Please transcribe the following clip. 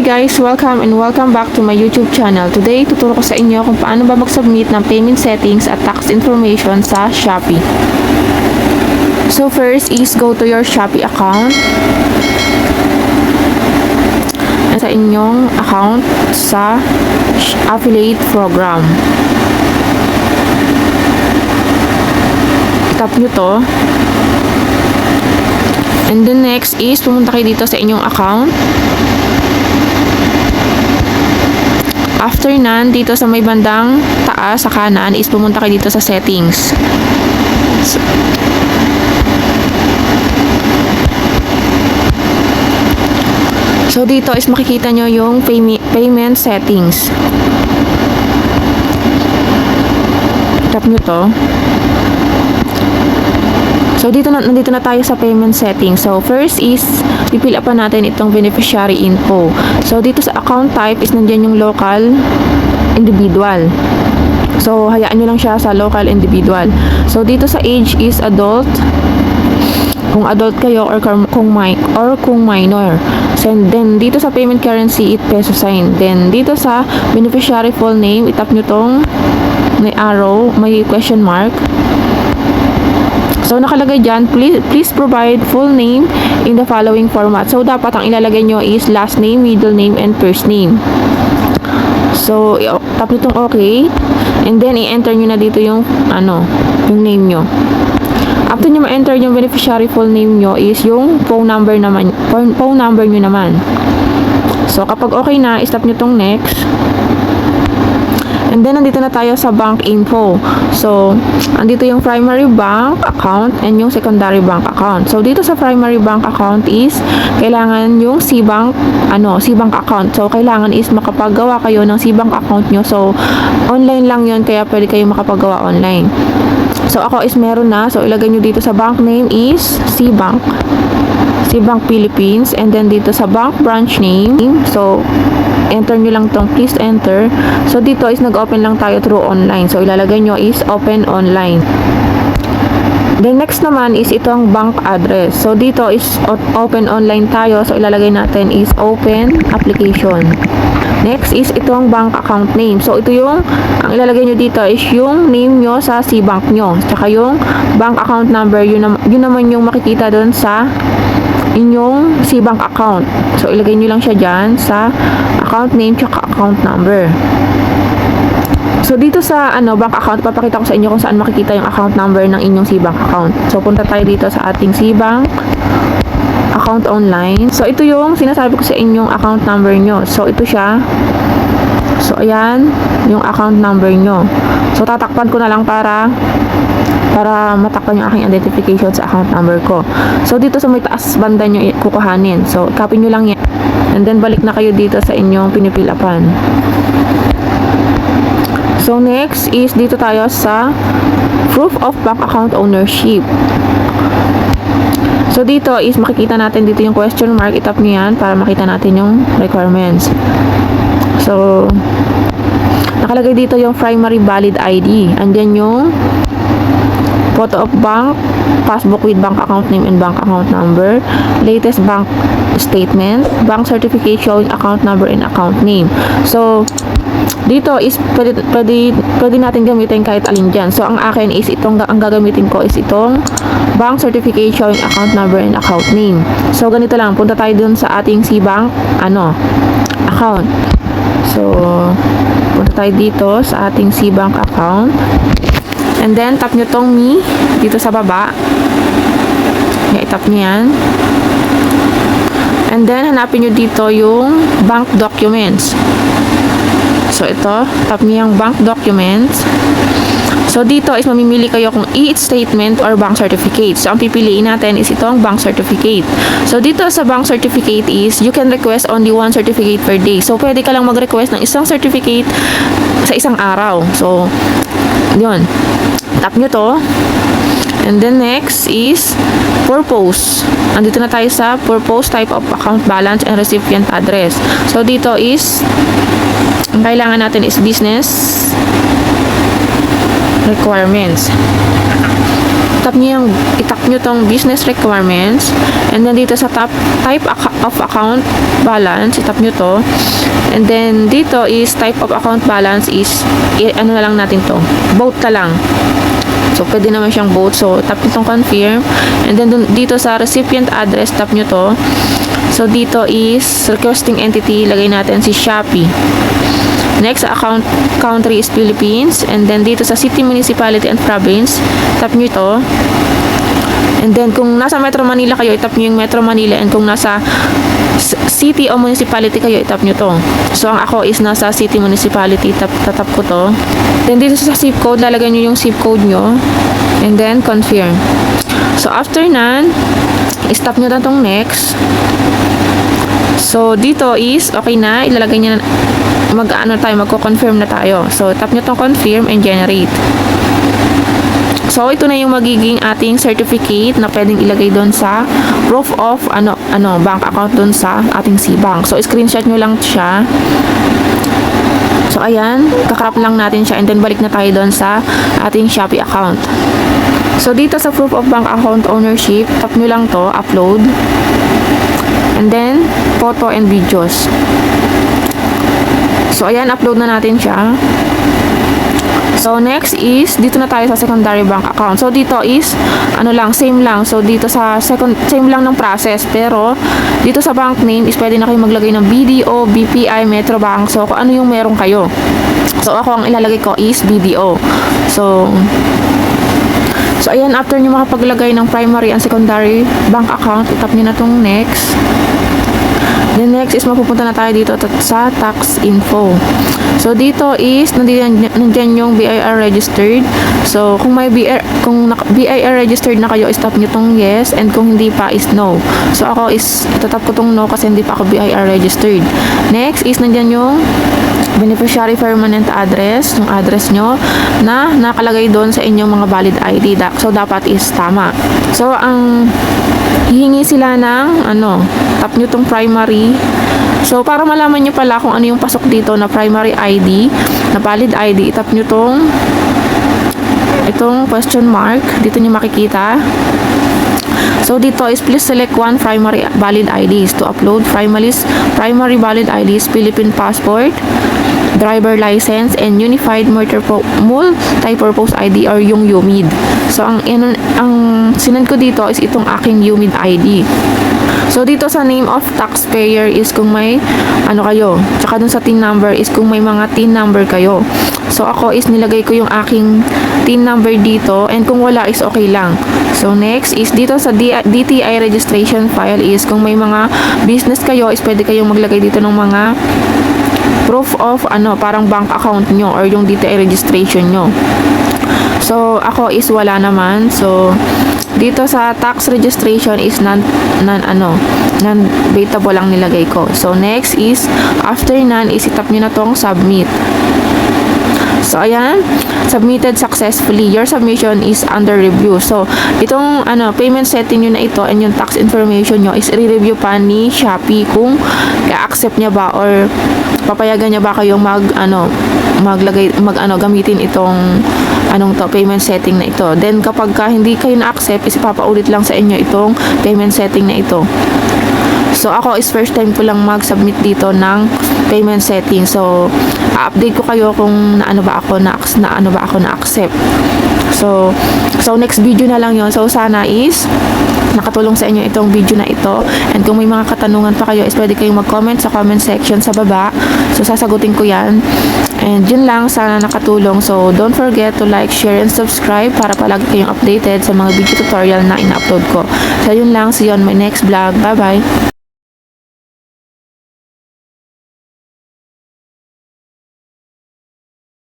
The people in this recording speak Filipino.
guys! Welcome and welcome back to my YouTube channel. Today, tuturo ko sa inyo kung paano ba mag-submit ng payment settings at tax information sa Shopee. So first is go to your Shopee account. And sa inyong account sa affiliate program. Tap nyo to. And then next is pumunta kayo dito sa inyong account. After nan, dito sa may bandang taas sa kanan is pumunta kayo dito sa settings. So dito is makikita nyo yung payment settings. Tap nyo to. So, nandito na tayo sa payment settings. So, first is, pipila pa natin itong beneficiary info. So, dito sa account type is nandyan yung local individual. So, hayaan nyo lang siya sa local individual. So, dito sa age is adult. Kung adult kayo or kung minor. So, then, dito sa payment currency, peso sign. Then, dito sa beneficiary full name, itap nyo tong may arrow, may question mark. So, nakalagay dyan, please provide full name in the following format. So, dapat ang ilalagay nyo is last name, middle name, and first name. So, tap nyo itong okay. And then, i-enter nyo na dito yung, yung name nyo. After nyo ma-enter yung beneficiary full name nyo is yung phone number nyo naman. So, kapag okay na, i-tap nyo itong next. And then, nandito na tayo sa bank info. So, andito yung primary bank account and yung secondary bank account. So, dito sa primary bank account is, kailangan yung C-Bank account. So, kailangan is makapagawa kayo ng C-Bank account nyo. So, online lang yun, kaya pwede kayo makapagawa online. So, ako is meron na. So, ilagay nyo dito sa bank name is C-Bank Philippines. And then, dito sa bank branch name. So, enter nyo lang tong please enter. So, dito is nag-open lang tayo through online. So, ilalagay nyo is open online. Then, next naman is itong bank address. So, dito is open online tayo. So, ilalagay natin is open application. Next is itong bank account name. So, ito yung, ang ilalagay nyo dito is yung name nyo sa C-Bank nyo. Tsaka yung bank account number, yun naman yung makikita doon sa inyong C-Bank account. So, ilagay nyo lang siya dyan sa account name tsaka account number. So, dito sa bank account, papakita ko sa inyo kung saan makikita yung account number ng inyong C-Bank account. So, punta tayo dito sa ating C-Bank account online. So, ito yung sinasabi ko sa inyong account number nyo. So, ito siya. So, ayan yung account number nyo. So, tatakpan ko na lang para matakpan yung aking identification sa account number ko. So, dito sa may taas banda nyo kukuhanin. So, copy nyo lang yan. And then, balik na kayo dito sa inyong pinipilapan. So, next is dito tayo sa proof of bank account ownership. So, dito is makikita natin dito yung question mark. Itap nyo yan para makita natin yung requirements. So, nakalagay dito yung primary valid ID. Andyan yung photo of bank, passbook with bank account name and bank account number, latest bank statement, bank certificate showing account number and account name. So, dito is pwede natin gamitin kahit alin dyan. So, ang akin is ang gagamitin ko is itong bank certificate showing account number and account name. So, ganito lang. Punta tayo dun sa ating C-Bank, account. So, punta tayo dito sa ating C-Bank account. And then, tap nyo tong me dito sa baba. I-tap nyo yan. And then, hanapin nyo dito yung bank documents. So, ito. Tap nyo yung bank documents. So, dito is mamimili kayo kung e-statement or bank certificate. So, ang pipiliin natin is itong bank certificate. So, dito sa bank certificate is you can request only one certificate per day. So, pwede ka lang mag-request ng isang certificate sa isang araw. So, yun. Tap nyo to. And then next is purpose. Andito na tayo sa purpose, type of account balance, and recipient address. So, dito is ang kailangan natin is business requirements. itap nyo tong business requirements. And then dito sa type of account balance, itap nyo to. And then dito is type of account balance is ano na lang natin to, both na lang. So, pwede naman siyang both. So, tap nyo itong confirm. And then, dito sa recipient address, tap nyo to. So, dito is requesting entity. Lagay natin si Shopee. Next, account country is Philippines. And then, dito sa city, municipality, and province, tap nyo to. And then, kung nasa Metro Manila kayo, itap nyo yung Metro Manila. And kung nasa city o municipality kayo, itap nyo to. So, ang ako is nasa city municipality. Tatap ko to. Then, dito sa zip code, lalagay nyo yung zip code nyo. And then, confirm. So, after nan, stop nyo na tong next. So, dito is, okay na. Ilalagay nyo na, magko-confirm na tayo. So, tap nyo tong confirm and generate. So, ito na yung magiging ating certificate na pwedeng ilagay doon sa proof of bank account doon sa ating C-Bank. So, screenshot nyo lang siya. So, ayan, kakrap lang natin siya and then balik na tayo doon sa ating Shopee account. So, dito sa proof of bank account ownership, tap nyo lang to, upload. And then, photo and videos. So, ayan, upload na natin siya. So, next is, dito na tayo sa secondary bank account. So, dito is, same lang. So, dito sa same lang ng process. Pero, dito sa bank name is pwede na kayo maglagay ng BDO, BPI, Metrobank. So, kung ano yung meron kayo. So, ako ang ilalagay ko is BDO. So, ayan, after nyo makapaglagay ng primary and secondary bank account, itap nyo na tong next. Then next is mapupunta na tayo dito sa tax info. So dito is nandiyan yung BIR registered. So kung BIR registered na kayo, stop nyo tong yes, and kung hindi pa is no. So ako is itatap ko tong no kasi hindi pa ako BIR registered. Next is nandiyan yung beneficiary permanent address, yung address nyo na nakalagay doon sa inyong mga valid ID. So dapat is tama. So ang hihingi sila ng tap nyo tong primary. So, para malaman nyo pala kung ano yung pasok dito na primary ID, na valid ID, itap nyo itong question mark. Dito nyo makikita. So, dito is please select one primary valid IDs to upload. Primary valid IDs, Philippine passport, driver license, and unified multi-purpose ID or yung UMID. So, ang sinend ko dito is itong aking UMID ID. So, dito sa name of taxpayer is kung may kayo. Tsaka dun sa TIN number is kung may mga TIN number kayo. So, ako is nilagay ko yung aking TIN number dito, and kung wala is okay lang. So, next is dito sa DTI registration file is kung may mga business kayo is pwede kayong maglagay dito ng mga proof of parang bank account nyo or yung DTI registration nyo. So, ako is wala naman. So, dito sa tax registration is non-datable lang nilagay ko. So, next is, after none is itap nyo na tong submit. So, ayan, submitted successfully. Your submission is under review. So, itong payment setting nyo na ito and yung tax information nyo is i-review pa ni Shopee kung i-accept niya ba or papayagan niya ba kayong gamitin itong payment setting na ito. Then, kapag hindi kayo na-accept, is ipapaulit lang sa inyo itong payment setting na ito. So, ako is first time ko lang mag-submit dito ng payment setting. So, update ko kayo kung naano ba ako na-accept. So, next video na lang yon. So, sana is nakatulong sa inyo itong video na ito. And kung may mga katanungan pa kayo, is pwede kayong mag-comment sa comment section sa baba. So, sasagutin ko yan. And yun lang, sana nakatulong. So, don't forget to like, share, and subscribe para palagi kayong updated sa mga video tutorial na ina-upload ko. So, yun lang. See you on my next vlog. Bye-bye!